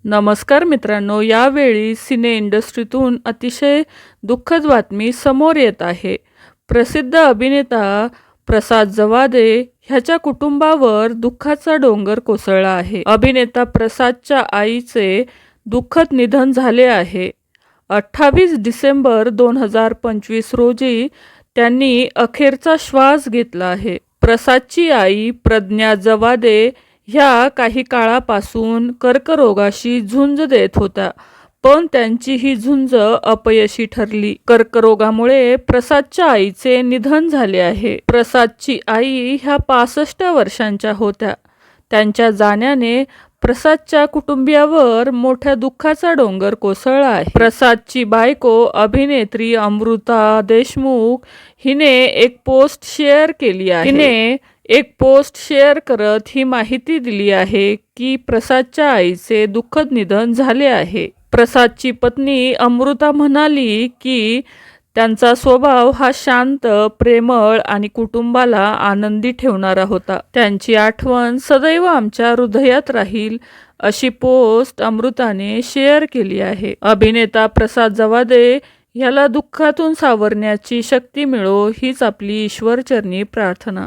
नमस्कार मित्रांनो, यावेळी सिने इंडस्ट्रीतून अतिशय दुःखद बातमी समोर येत आहे. प्रसिद्ध अभिनेता प्रसाद जवादे ह्याच्या कुटुंबावर दुःखाचा डोंगर कोसळला आहे. अभिनेता प्रसादच्या आईचे दुःखद निधन झाले आहे. 28 डिसेंबर 2025 रोजी त्यांनी अखेरचा श्वास घेतला आहे. प्रसादची आई प्रज्ञा जवादे ह्या काही काळापासून कर्करोगाशी झुंज देत होत्या, पण त्यांची ही झुंज अपयशी ठरली. कर्करोगामुळे प्रसादच्या आईचे निधन झाले आहे. प्रसादची आई ह्या 65 वर्षांच्या होत्या. त्यांच्या जाण्याने प्रसादच्या कुटुंबियावर मोठ्या दुःखाचा डोंगर कोसळला आहे. प्रसादची बायको अभिनेत्री अमृता देशमुख हिने एक पोस्ट शेअर केली आहे. तिने एक पोस्ट शेअर करत ही माहिती दिली आहे की प्रसादच्या आईचे दुःखद निधन झाले आहे. प्रसादची पत्नी अमृता म्हणाली की त्यांचा स्वभाव हा शांत, प्रेमळ आणि कुटुंबाला आनंदी ठेवणारा होता. त्यांची आठवण सदैव आमच्या हृदयात राहील, अशी पोस्ट अमृताने शेअर केली आहे. अभिनेता प्रसाद जवादे ह्याला दुःखातून सावरण्याची शक्ती मिळो हीच आपली ईश्वरचरणी प्रार्थना.